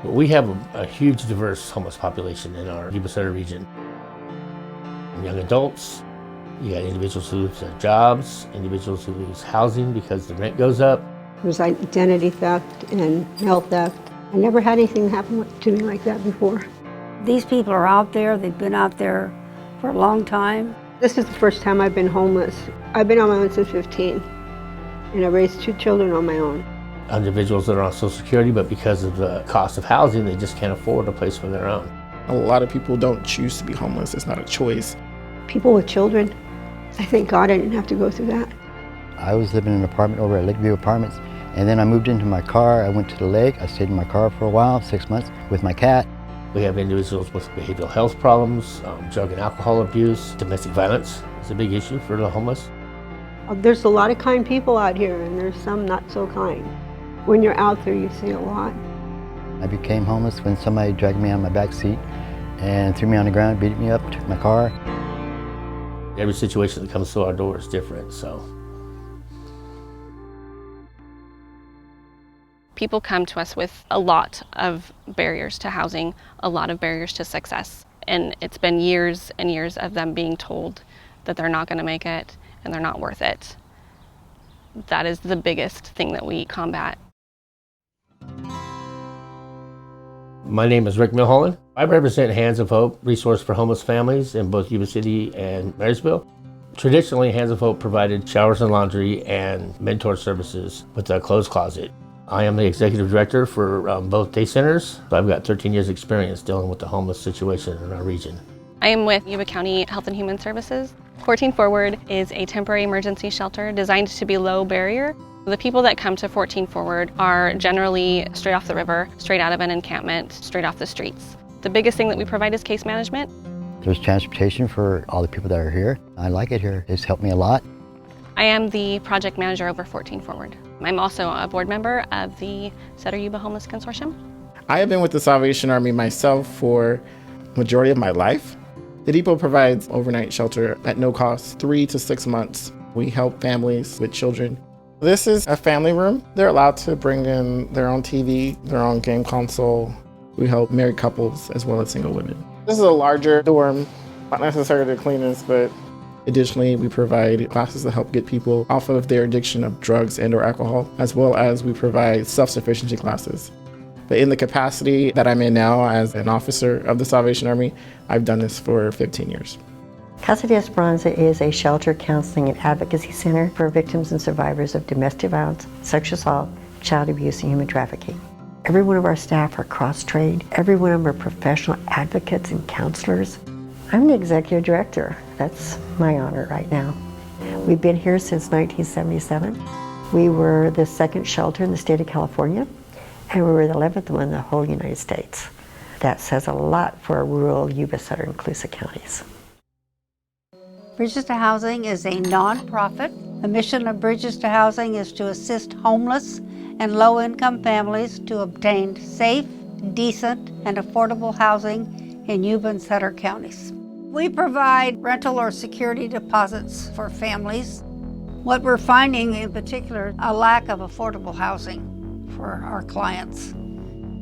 We have a huge diverse homeless population in our Yuba Sutter region. Young adults, you got individuals who lose their jobs, individuals who lose housing because the rent goes up. There's identity theft and mail theft. I never had anything happen to me like that before. These people are out there, they've been out there for a long time. This is the first time I've been homeless. I've been on my own since 15, and I raised 2 children on my own. Individuals that are on Social Security, but because of the cost of housing, they just can't afford a place for their own. A lot of people don't choose to be homeless. It's not a choice. People with children, I thank God I didn't have to go through that. I was living in an apartment over at Lakeview Apartments, and then I moved into my car. I went to the lake. I stayed in my car for a while, 6 months, with my cat. We have individuals with behavioral health problems, drug and alcohol abuse, domestic violence is a big issue for the homeless. There's a lot of kind people out here, and there's some not so kind. When you're out there, you see a lot. I became homeless when somebody dragged me out of my back seat and threw me on the ground, beat me up, took my car. Every situation that comes through our door is different, so. People come to us with a lot of barriers to housing, a lot of barriers to success. And it's been years and years of them being told that they're not going to make it and they're not worth it. That is the biggest thing that we combat. My name is Rick Milholland. I represent Hands of Hope, resource for homeless families in both Yuba City and Marysville. Traditionally, Hands of Hope provided showers and laundry and mentor services with a clothes closet. I am the executive director for both day centers. I've got 13 years experience dealing with the homeless situation in our region. I am with Yuba County Health and Human Services. 14 Forward is a temporary emergency shelter designed to be low barrier. The people that come to 14 Forward are generally straight off the river, straight out of an encampment, straight off the streets. The biggest thing that we provide is case management. There's transportation for all the people that are here. I like it here. It's helped me a lot. I am the project manager over 14 Forward. I'm also a board member of the Sutter Yuba Homeless Consortium. I have been with the Salvation Army myself for the majority of my life. The depot provides overnight shelter at no cost, 3 to 6 months. We help families with children. This is a family room. They're allowed to bring in their own TV, their own game console. We help married couples as well as single women. This is a larger dorm, not necessarily the cleanest, but additionally, we provide classes to help get people off of their addiction of drugs and or alcohol, as well as we provide self-sufficiency classes. But in the capacity that I'm in now as an officer of the Salvation Army, I've done this for 15 years. Casa de Esperanza is a shelter, counseling, and advocacy center for victims and survivors of domestic violence, sexual assault, child abuse, and human trafficking. Every one of our staff are cross-trained. Every one of them are professional advocates and counselors. I'm the executive director. That's my honor right now. We've been here since 1977. We were the second shelter in the state of California, and we were the 11th one in the whole United States. That says a lot for rural Yuba, Sutter, and Colusa counties. Bridges to Housing is a nonprofit. The mission of Bridges to Housing is to assist homeless and low-income families to obtain safe, decent, and affordable housing in Yuba and Sutter counties. We provide rental or security deposits for families. What we're finding in particular, a lack of affordable housing for our clients.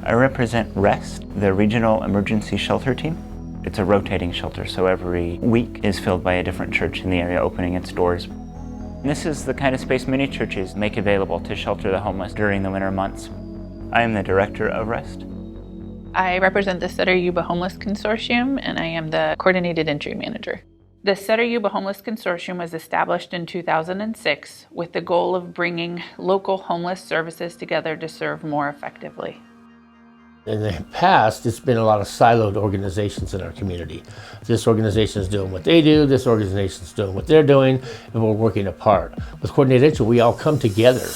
I represent REST, the Regional Emergency Shelter Team. It's a rotating shelter, so every week is filled by a different church in the area opening its doors. And this is the kind of space many churches make available to shelter the homeless during the winter months. I am the director of REST. I represent the Sutter Yuba Homeless Consortium, and I am the coordinated entry manager. The Sutter Yuba Homeless Consortium was established in 2006 with the goal of bringing local homeless services together to serve more effectively. In the past, it's been a lot of siloed organizations in our community. This organization is doing what they do, this organization is doing what they're doing, and we're working apart. With Coordinated Entry, we all come together.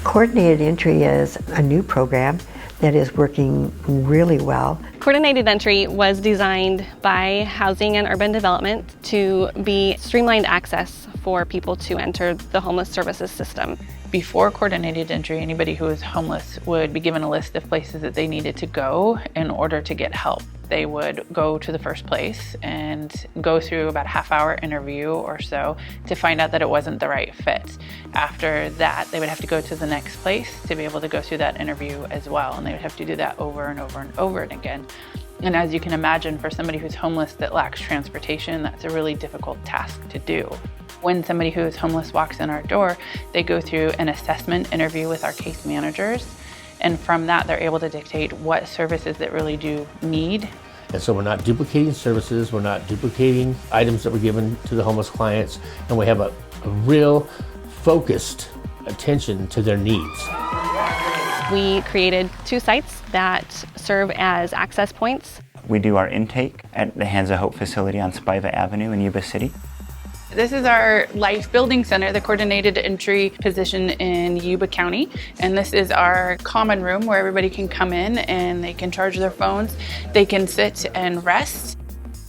Coordinated Entry is a new program that is working really well. Coordinated Entry was designed by Housing and Urban Development to be streamlined access for people to enter the homeless services system. Before Coordinated Entry, anybody who was homeless would be given a list of places that they needed to go in order to get help. They would go to the first place and go through about a half-hour interview or so to find out that it wasn't the right fit. After that, they would have to go to the next place to be able to go through that interview as well, and they would have to do that over and over and over again. And as you can imagine, for somebody who's homeless that lacks transportation, that's a really difficult task to do. When somebody who is homeless walks in our door, they go through an assessment interview with our case managers. And from that, they're able to dictate what services that really do need. And so we're not duplicating services, we're not duplicating items that were given to the homeless clients, and we have a real focused attention to their needs. We created 2 sites that serve as access points. We do our intake at the Hands of Hope facility on Spiva Avenue in Yuba City. This is our Life Building Center, the coordinated entry position in Yuba County. And this is our common room where everybody can come in and they can charge their phones. They can sit and rest.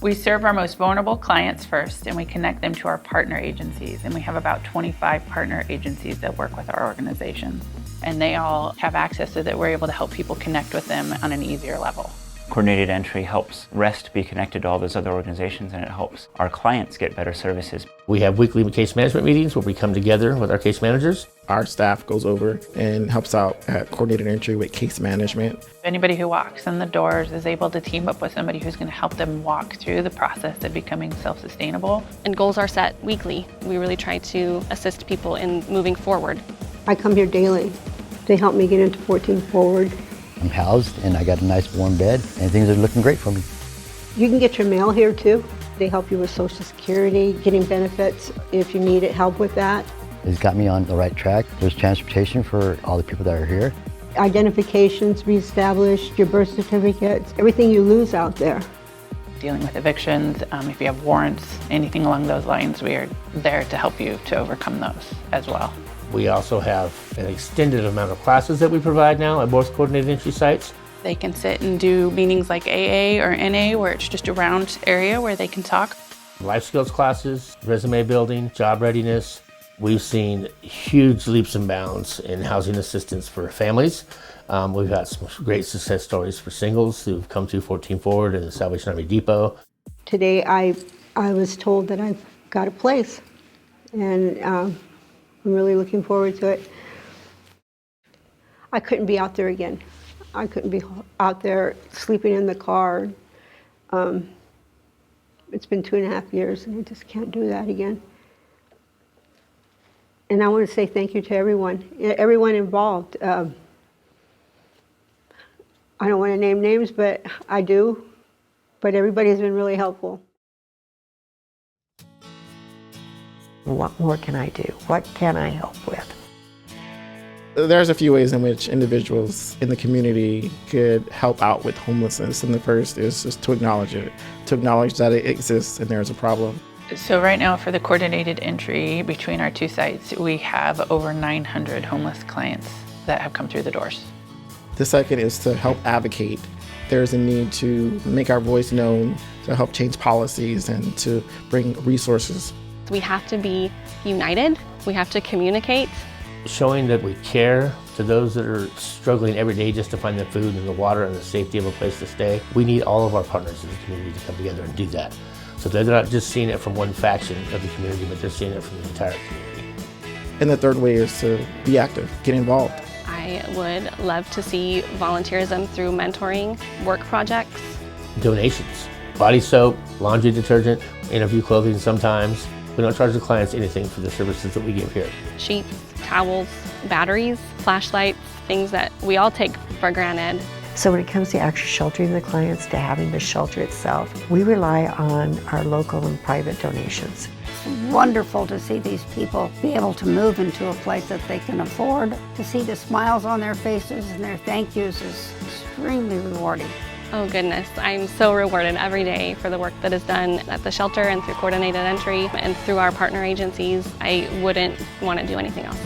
We serve our most vulnerable clients first, and we connect them to our partner agencies. And we have about 25 partner agencies that work with our organization. And they all have access so that we're able to help people connect with them on an easier level. Coordinated entry helps REST be connected to all those other organizations, and it helps our clients get better services. We have weekly case management meetings where we come together with our case managers. Our staff goes over and helps out at coordinated entry with case management. Anybody who walks in the doors is able to team up with somebody who's going to help them walk through the process of becoming self-sustainable. And goals are set weekly. We really try to assist people in moving forward. I come here daily. They help me get into 14 Forward. I'm housed and I got a nice warm bed and things are looking great for me. You can get your mail here too. They help you with Social Security, getting benefits if you need help with that. It's got me on the right track. There's transportation for all the people that are here. Identifications reestablished, your birth certificates, everything you lose out there. Dealing with evictions, if you have warrants, anything along those lines, we are there to help you to overcome those as well. We also have an extended amount of classes that we provide now at both coordinated entry sites. They can sit and do meetings like AA or NA, where it's just a round area where they can talk. Life skills classes, resume building, job readiness. We've seen huge leaps and bounds in housing assistance for families. We've got some great success stories for singles who've come to 14 Forward and the Salvation Army Depot. Today I was told that I've got a place, and I'm really looking forward to it. I couldn't be out there again. I couldn't be out there sleeping in the car. It's been 2.5 years and I just can't do that again. And I want to say thank you to everyone involved. I don't want to name names, but I do. But everybody's been really helpful. What more can I do? What can I help with? There's a few ways in which individuals in the community could help out with homelessness. And the first is just to acknowledge it, to acknowledge that it exists and there's a problem. So right now for the coordinated entry between our 2 sites, we have over 900 homeless clients that have come through the doors. The second is to help advocate. There's a need to make our voice known, to help change policies and to bring resources. We have to be united. We have to communicate. Showing that we care to those that are struggling every day just to find the food and the water and the safety of a place to stay. We need all of our partners in the community to come together and do that. So they're not just seeing it from one faction of the community, but they're seeing it from the entire community. And the third way is to be active, get involved. I would love to see volunteerism through mentoring, work projects. Donations, body soap, laundry detergent, interview clothing sometimes. We don't charge the clients anything for the services that we give here. Sheets, towels, batteries, flashlights, things that we all take for granted. So when it comes to actually sheltering the clients, to having the shelter itself, we rely on our local and private donations. It's wonderful to see these people be able to move into a place that they can afford. To see the smiles on their faces and their thank yous is extremely rewarding. Oh goodness, I'm so rewarded every day for the work that is done at the shelter and through coordinated entry and through our partner agencies. I wouldn't want to do anything else.